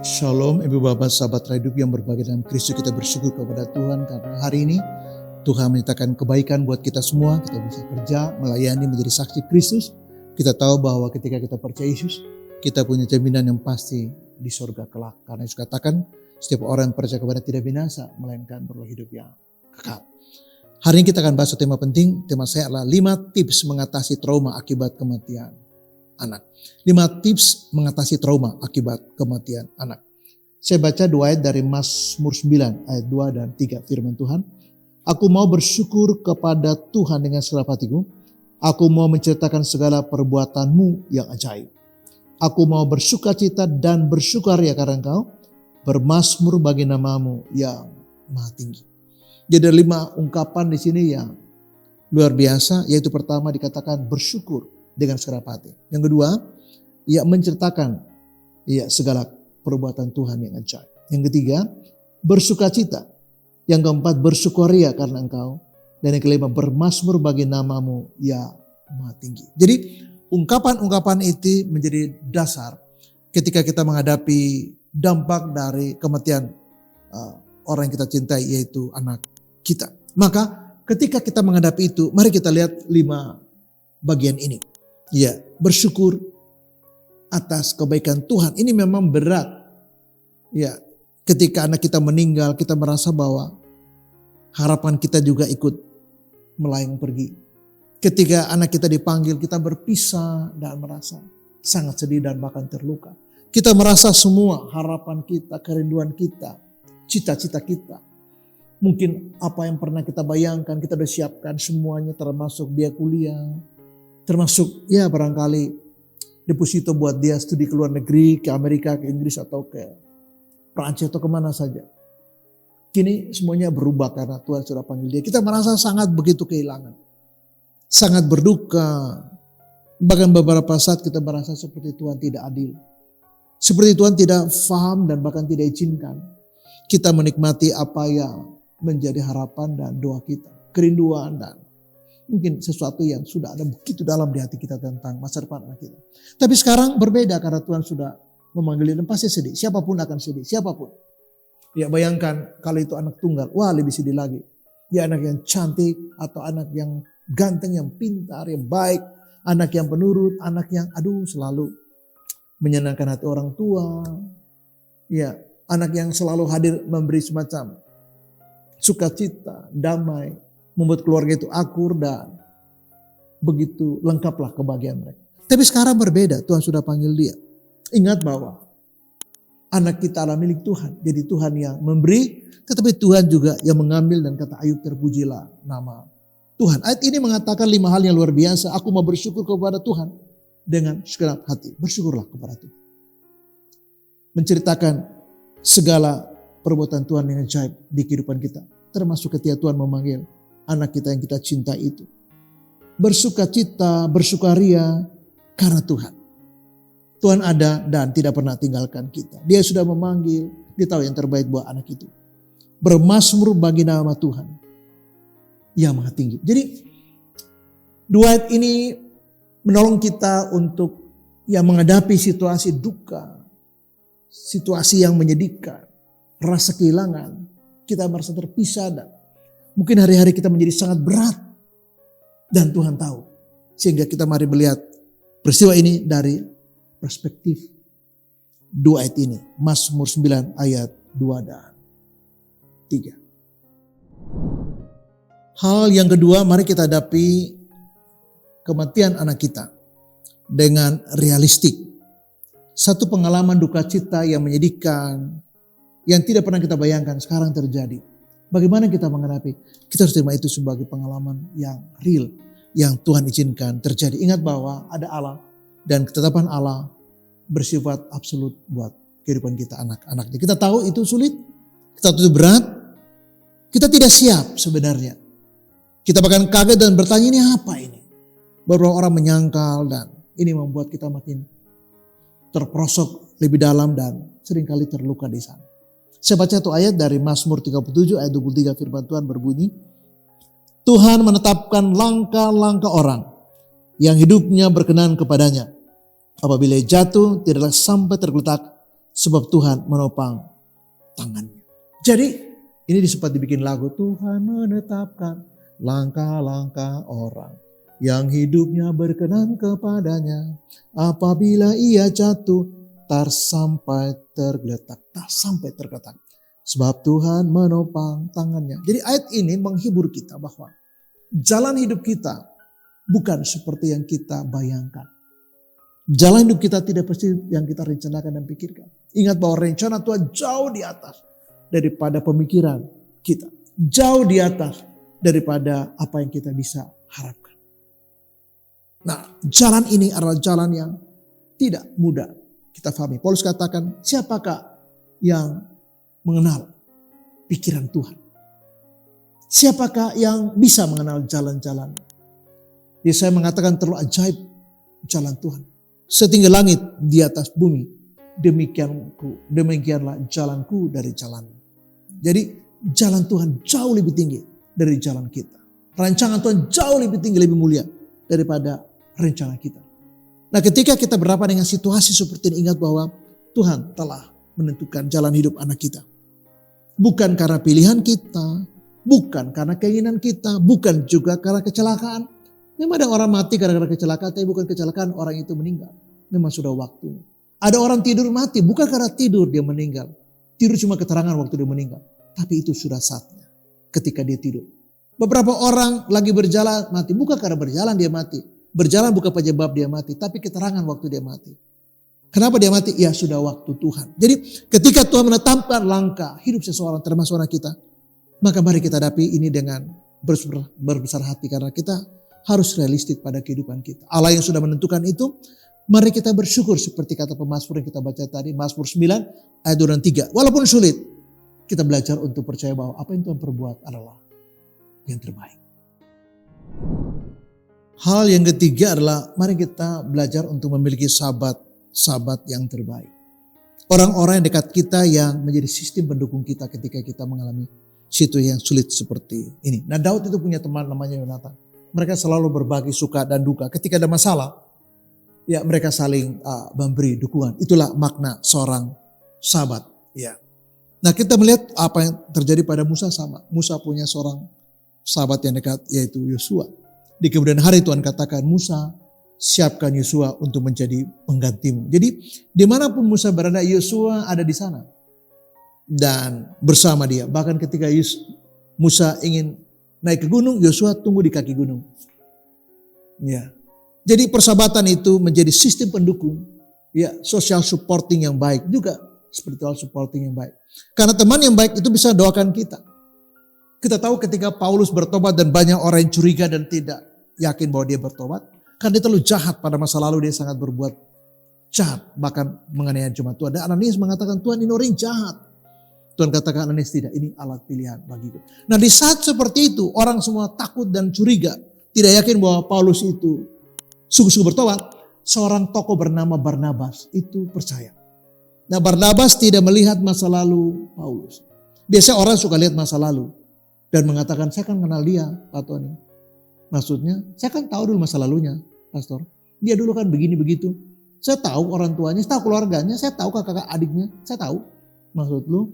Shalom Ibu Bapak sahabat hidup yang berbahagia dalam Kristus, kita bersyukur kepada Tuhan karena hari ini Tuhan menyatakan kebaikan buat kita semua. Kita bisa kerja, melayani, menjadi saksi Kristus. Kita tahu bahwa ketika kita percaya Yesus, kita punya jaminan yang pasti di surga kelak. Karena Yesus katakan setiap orang yang percaya kepada tidak binasa, melainkan beroleh hidup yang kekal. Hari ini kita akan bahas tema penting. Tema saya adalah 5 tips mengatasi trauma akibat kematian anak. 5 tips mengatasi trauma akibat kematian anak. Saya baca 2 ayat dari Mazmur 9 ayat 2 dan 3 firman Tuhan. Aku mau bersyukur kepada Tuhan dengan segenap hatiku. Aku mau menceritakan segala perbuatanmu yang ajaib. Aku mau bersukacita dan bersukaria karena Engkau bermazmur bagi namamu yang maha tinggi. Jadi ada 5 ungkapan di sini yang luar biasa, yaitu pertama dikatakan bersyukur dengan segenap hati. Yang kedua, ia menceritakan segala perbuatan Tuhan yang ajaib. Yang ketiga, bersukacita. Yang keempat, bersukaria karena Engkau. Dan yang kelima, bermazmur bagi namamu yang maha tinggi. Jadi ungkapan-ungkapan itu menjadi dasar ketika kita menghadapi dampak dari kematian orang yang kita cintai, yaitu anak kita. Maka ketika kita menghadapi itu, mari kita lihat 5 bagian ini. Ya, bersyukur atas kebaikan Tuhan. Ini memang berat. Ya, ketika anak kita meninggal, kita merasa bahwa harapan kita juga ikut melayang pergi. Ketika anak kita dipanggil, kita berpisah dan merasa sangat sedih dan bahkan terluka. Kita merasa semua harapan kita, kerinduan kita, cita-cita kita, mungkin apa yang pernah kita bayangkan, kita sudah siapkan semuanya, termasuk biaya kuliah, termasuk ya barangkali deposito buat dia studi ke luar negeri, ke Amerika, ke Inggris, atau ke Prancis, atau kemana saja. Kini semuanya berubah karena Tuhan sudah panggil dia. Kita merasa sangat begitu kehilangan. Sangat berduka. Bahkan beberapa saat kita merasa seperti Tuhan tidak adil. Seperti Tuhan tidak faham dan bahkan tidak izinkan kita menikmati apa yang menjadi harapan dan doa kita. Kerinduan dan mungkin sesuatu yang sudah ada begitu dalam di hati kita tentang masa depan anak kita. Tapi sekarang berbeda karena Tuhan sudah memanggil dia, pasti sedih. Siapapun akan sedih, siapapun. Ya bayangkan kalau itu anak tunggal, wah lebih sedih lagi. Dia anak yang cantik atau anak yang ganteng, yang pintar, yang baik. Anak yang penurut, anak yang selalu menyenangkan hati orang tua. Ya, anak yang selalu hadir memberi semacam sukacita, damai. Membuat keluarga itu akur dan begitu lengkaplah kebahagiaan mereka. Tapi sekarang berbeda, Tuhan sudah panggil dia. Ingat bahwa anak kita adalah milik Tuhan. Jadi Tuhan yang memberi, tetapi Tuhan juga yang mengambil, dan kata Ayub, terpujilah nama Tuhan. Ayat ini mengatakan 5 hal yang luar biasa. Aku mau bersyukur kepada Tuhan dengan segenap hati. Bersyukurlah kepada Tuhan. Menceritakan segala perbuatan Tuhan yang ajaib di kehidupan kita. Termasuk ketika Tuhan memanggil anak kita yang kita cintai itu. Bersukacita, bersukaria karena Tuhan. Tuhan ada dan tidak pernah tinggalkan kita. Dia sudah memanggil, dia tahu yang terbaik buat anak itu. Bermazmur bagi nama Tuhan yang maha tinggi. Jadi 2 ayat ini menolong kita untuk menghadapi situasi duka, situasi yang menyedihkan, rasa kehilangan. Kita merasa terpisah dan mungkin hari-hari kita menjadi sangat berat. Dan Tuhan tahu. Sehingga kita mari melihat peristiwa ini dari perspektif 2 ayat ini. Mazmur 9 ayat 2 dan 3. Hal yang kedua, mari kita hadapi kematian anak kita dengan realistik. Satu pengalaman duka cita yang menyedihkan, yang tidak pernah kita bayangkan sekarang terjadi. Bagaimana kita menghadapi? Kita harus terima itu sebagai pengalaman yang real, yang Tuhan izinkan terjadi. Ingat bahwa ada Allah dan ketetapan Allah bersifat absolut buat kehidupan kita, anak-anaknya. Kita tahu itu sulit, kita tahu itu berat, kita tidak siap sebenarnya. Kita bahkan kaget dan bertanya, ini apa ini? Beberapa orang menyangkal dan ini membuat kita makin terperosok lebih dalam dan seringkali terluka di sana. Saya baca satu ayat dari Mazmur 37 ayat 23, firman Tuhan berbunyi, Tuhan menetapkan langkah-langkah orang yang hidupnya berkenan kepadanya. Apabila jatuh, tidaklah sampai tergeletak sebab Tuhan menopang tangannya. Jadi ini sempat dibikin lagu, Tuhan menetapkan langkah-langkah orang yang hidupnya berkenan kepadanya. Apabila ia jatuh, tak sampai tergeletak. Sebab Tuhan menopang tangannya. Jadi ayat ini menghibur kita bahwa jalan hidup kita bukan seperti yang kita bayangkan. Jalan hidup kita tidak pasti yang kita rencanakan dan pikirkan. Ingat bahwa rencana Tuhan jauh di atas daripada pemikiran kita. Jauh di atas daripada apa yang kita bisa harapkan. Nah, jalan ini adalah jalan yang tidak mudah kita pahami. Paulus katakan, siapakah yang mengenal pikiran Tuhan? Siapakah yang bisa mengenal jalan-jalan? Jadi saya mengatakan terlalu ajaib jalan Tuhan. Setinggi langit di atas bumi, demikianlah jalanku dari jalanmu. Jadi jalan Tuhan jauh lebih tinggi dari jalan kita. Rancangan Tuhan jauh lebih tinggi, lebih mulia daripada rencana kita. Nah, ketika kita berhadapan dengan situasi seperti ini, ingat bahwa Tuhan telah menentukan jalan hidup anak kita. Bukan karena pilihan kita, bukan karena keinginan kita, bukan juga karena kecelakaan. Memang ada orang mati gara-gara kecelakaan, tapi bukan kecelakaan orang itu meninggal. Memang sudah waktunya. Ada orang tidur mati, bukan karena tidur dia meninggal. Tidur cuma keterangan waktu dia meninggal. Tapi itu sudah saatnya ketika dia tidur. Beberapa orang lagi berjalan mati, bukan karena berjalan dia mati. Berjalan bukan penyebab dia mati, tapi keterangan waktu dia mati. Kenapa dia mati? Ya sudah waktu Tuhan. Jadi ketika Tuhan menetapkan langkah hidup seseorang termasuk anak kita, maka mari kita hadapi ini dengan berbesar hati karena kita harus realistik pada kehidupan kita. Allah yang sudah menentukan itu, mari kita bersyukur seperti kata pemazmur yang kita baca tadi, Mazmur 9 ayat 2 dan 3. Walaupun sulit, kita belajar untuk percaya bahwa apa yang Tuhan perbuat adalah yang terbaik. Hal yang ketiga adalah mari kita belajar untuk memiliki sahabat yang terbaik. Orang-orang yang dekat kita yang menjadi sistem pendukung kita ketika kita mengalami situasi yang sulit seperti ini. Nah, Daud itu punya teman namanya Yonatan. Mereka selalu berbagi suka dan duka. Ketika ada masalah, ya mereka saling memberi dukungan. Itulah makna seorang sahabat. Ya. Nah, kita melihat apa yang terjadi pada Musa sama. Musa punya seorang sahabat yang dekat yaitu Yosua. Di kemudian hari Tuhan katakan, Musa siapkan Yosua untuk menjadi penggantimu. Jadi dimanapun Musa berada, Yosua ada di sana. Dan bersama dia. Bahkan ketika Musa ingin naik ke gunung, Yosua tunggu di kaki gunung. Ya. Jadi persahabatan itu menjadi sistem pendukung. Ya, social supporting yang baik. Juga spiritual supporting yang baik. Karena teman yang baik itu bisa doakan kita. Kita tahu ketika Paulus bertobat dan banyak orang yang curiga dan tidak yakin bahwa dia bertobat. Karena dia terlalu jahat pada masa lalu, dia sangat berbuat jahat. Bahkan menganiaya jemaat Tuhan. Dan Ananias mengatakan, Tuhan ini orang jahat. Tuhan katakan, Ananias tidak, ini alat pilihan bagiku. Nah, di saat seperti itu orang semua takut dan curiga. Tidak yakin bahwa Paulus itu sungguh-sungguh bertobat. Seorang tokoh bernama Barnabas itu percaya. Nah, Barnabas tidak melihat masa lalu Paulus. Biasanya orang suka lihat masa lalu. Dan mengatakan, saya kan kenal dia, Pak Tony. Maksudnya, saya kan tahu dulu masa lalunya, Pastor. Dia dulu kan begini begitu. Saya tahu orang tuanya, saya tahu keluarganya, saya tahu kakak adiknya, saya tahu. Maksud lu?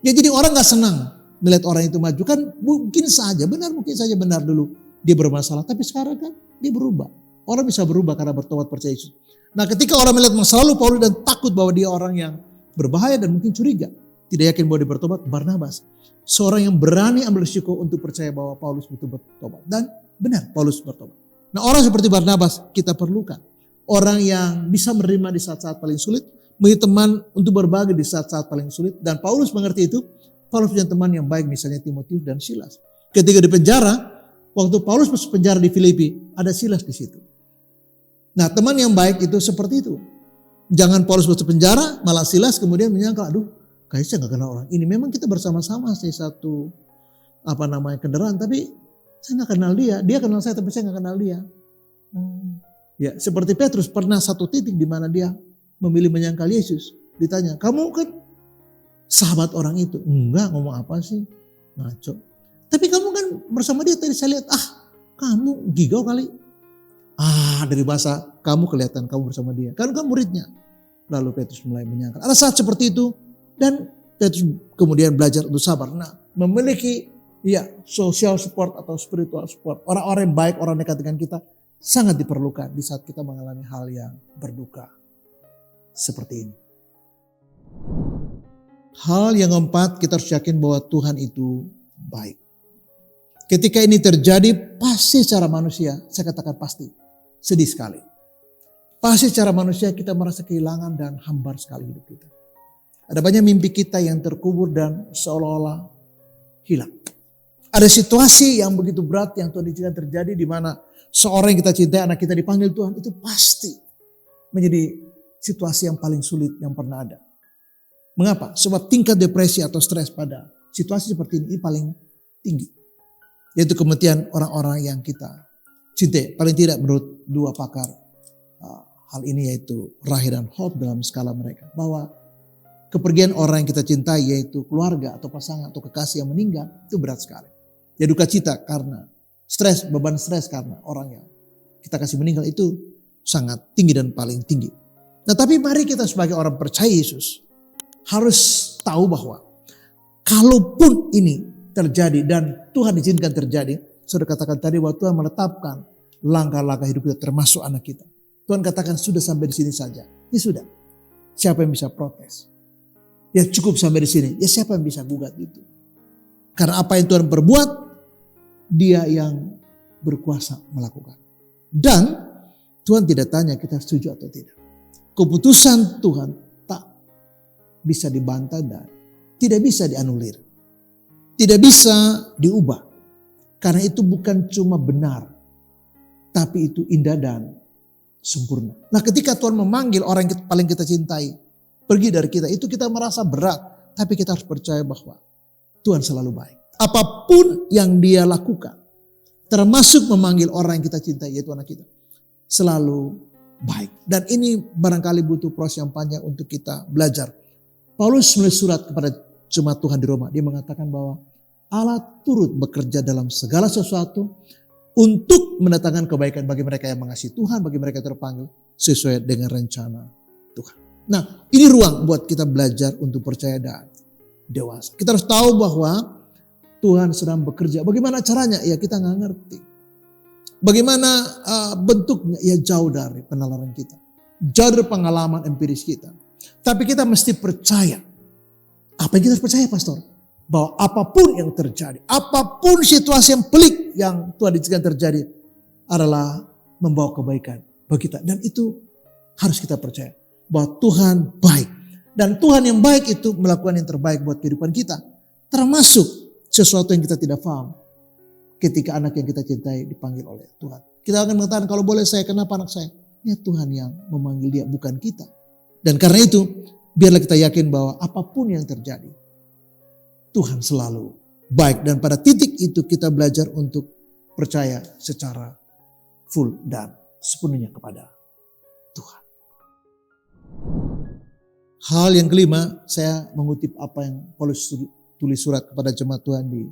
Ya jadi orang gak senang melihat orang itu maju. Kan mungkin saja benar dulu dia bermasalah. Tapi sekarang kan dia berubah. Orang bisa berubah karena bertobat percaya Yesus. Nah, ketika orang melihat masa lalu Paulus dan takut bahwa dia orang yang berbahaya dan mungkin curiga. Tidak yakin bahwa dia bertobat, Barnabas. Seorang yang berani ambil risiko untuk percaya bahwa Paulus betul bertobat. Dan benar, Paulus bertobat. Nah, orang seperti Barnabas kita perlukan. Orang yang bisa menerima di saat-saat paling sulit. Menjadi teman untuk berbagi di saat-saat paling sulit. Dan Paulus mengerti itu. Paulus punya teman yang baik, misalnya Timotius dan Silas. Ketika di penjara, waktu Paulus masuk penjara di Filipi, ada Silas di situ. Nah, teman yang baik itu seperti itu. Jangan Paulus masuk penjara, malah Silas kemudian menyangka, aduh, kayaknya saya gak kenal orang ini. Memang kita bersama-sama di satu kendaraan, tapi saya gak kenal dia. Dia kenal saya, tapi saya gak kenal dia. Ya, seperti Petrus pernah satu titik di mana dia memilih menyangkal Yesus. Ditanya, kamu kan sahabat orang itu. Enggak, ngomong apa sih? Ngaco. Tapi kamu kan bersama dia tadi saya lihat, kamu gigau kali. Dari bahasa kamu kelihatan kamu bersama dia. Kan kamu muridnya. Lalu Petrus mulai menyangkal. Ada saat seperti itu dan Petrus kemudian belajar untuk sabar. Nah, memiliki social support atau spiritual support. Orang-orang yang baik, orang dekat dengan kita sangat diperlukan di saat kita mengalami hal yang berduka seperti ini. Hal yang keempat, kita harus yakin bahwa Tuhan itu baik. Ketika ini terjadi, pasti secara manusia, saya katakan pasti, sedih sekali. Pasti secara manusia kita merasa kehilangan dan hambar sekali hidup kita. Ada banyak mimpi kita yang terkubur dan seolah-olah hilang. Ada situasi yang begitu berat yang Tuhan izinkan terjadi di mana seorang yang kita cintai, anak kita dipanggil Tuhan, itu pasti menjadi situasi yang paling sulit yang pernah ada. Mengapa? Sebab tingkat depresi atau stres pada situasi seperti ini paling tinggi. Yaitu kematian orang-orang yang kita cintai. Paling tidak menurut dua pakar hal ini, yaitu Rahel dan Hope dalam skala mereka. Bahwa kepergian orang yang kita cintai, yaitu keluarga atau pasangan atau kekasih yang meninggal, itu berat sekali. Ya, duka cita karena stres, beban stres karena orang yang kita kasih meninggal itu sangat tinggi dan paling tinggi. Nah, tapi mari kita sebagai orang percaya Yesus harus tahu bahwa kalaupun ini terjadi dan Tuhan izinkan terjadi, sudah katakan tadi bahwa Tuhan menetapkan langkah-langkah hidup kita termasuk anak kita. Tuhan katakan sudah sampai di sini saja. Ya sudah. Siapa yang bisa protes? Ya cukup sampai di sini. Ya siapa yang bisa gugat itu? Karena apa yang Tuhan perbuat, Dia yang berkuasa melakukan. Dan Tuhan tidak tanya kita setuju atau tidak. Keputusan Tuhan tak bisa dibantah dan tidak bisa dianulir. Tidak bisa diubah. Karena itu bukan cuma benar, tapi itu indah dan sempurna. Nah, ketika Tuhan memanggil orang yang paling kita cintai pergi dari kita, itu kita merasa berat. Tapi kita harus percaya bahwa Tuhan selalu baik. Apapun yang Dia lakukan, termasuk memanggil orang yang kita cintai, yaitu anak kita, selalu baik. Dan ini barangkali butuh proses yang panjang untuk kita belajar. Paulus menulis surat kepada jemaat Tuhan di Roma. Dia mengatakan bahwa Allah turut bekerja dalam segala sesuatu untuk mendatangkan kebaikan bagi mereka yang mengasihi Tuhan, bagi mereka yang terpanggil sesuai dengan rencana Tuhan. Nah, ini ruang buat kita belajar untuk percaya dan dewasa. Kita harus tahu bahwa Tuhan sedang bekerja. Bagaimana caranya? Ya kita nggak ngerti. Bagaimana bentuknya? Ya jauh dari penalaran kita. Jauh dari pengalaman empiris kita. Tapi kita mesti percaya. Apa yang kita harus percaya, Pastor? Bahwa apapun yang terjadi, apapun situasi yang pelik yang Tuhan izinkan terjadi adalah membawa kebaikan bagi kita. Dan itu harus kita percaya. Bahwa Tuhan baik. Dan Tuhan yang baik itu melakukan yang terbaik buat kehidupan kita. Termasuk sesuatu yang kita tidak paham ketika anak yang kita cintai dipanggil oleh Tuhan. Kita akan mengatakan, kalau boleh saya, kenapa anak saya? Ya Tuhan yang memanggil dia, bukan kita. Dan karena itu, biarlah kita yakin bahwa apapun yang terjadi, Tuhan selalu baik. Dan pada titik itu kita belajar untuk percaya secara full dan sepenuhnya kepada Tuhan. Hal yang kelima, saya mengutip apa yang Paulus tulis surat kepada jemaat Tuhan di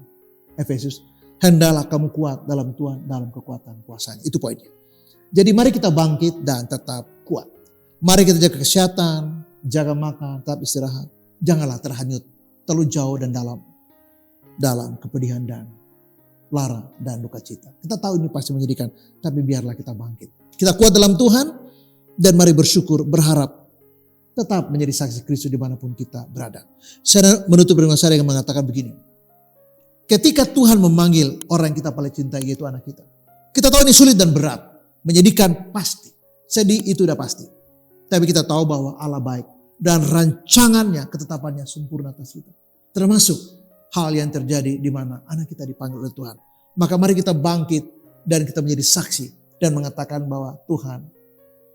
Efesus. Hendaklah kamu kuat dalam Tuhan, dalam kekuatan kuasanya. Itu poinnya. Jadi mari kita bangkit dan tetap kuat. Mari kita jaga kesehatan, jaga makan, tetap istirahat. Janganlah terhanyut terlalu jauh dan dalam kepedihan dan lara dan duka cita. Kita tahu ini pasti menyedihkan, tapi biarlah kita bangkit. Kita kuat dalam Tuhan dan mari bersyukur, berharap tetap menjadi saksi Kristus dimanapun kita berada. Saya menutup dengan saya yang mengatakan begini. Ketika Tuhan memanggil orang yang kita paling cintai, yaitu anak kita. Kita tahu ini sulit dan berat. Menyedihkan pasti. Sedih itu udah pasti. Tapi kita tahu bahwa Allah baik. Dan rancangannya, ketetapannya sempurna atas kita. Termasuk hal yang terjadi di mana anak kita dipanggil oleh Tuhan. Maka mari kita bangkit dan kita menjadi saksi. Dan mengatakan bahwa Tuhan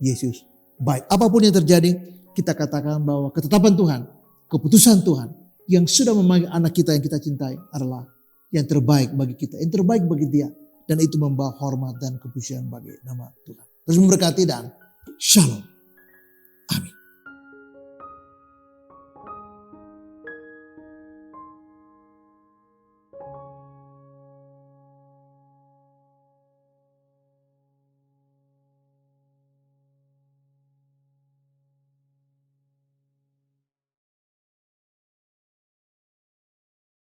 Yesus baik. Apapun yang terjadi, kita katakan bahwa ketetapan Tuhan, keputusan Tuhan yang sudah memanggil anak kita yang kita cintai adalah yang terbaik bagi kita, yang terbaik bagi dia. Dan itu membawa hormat dan kepujian bagi nama Tuhan. Terus memberkati dan shalom. Amin.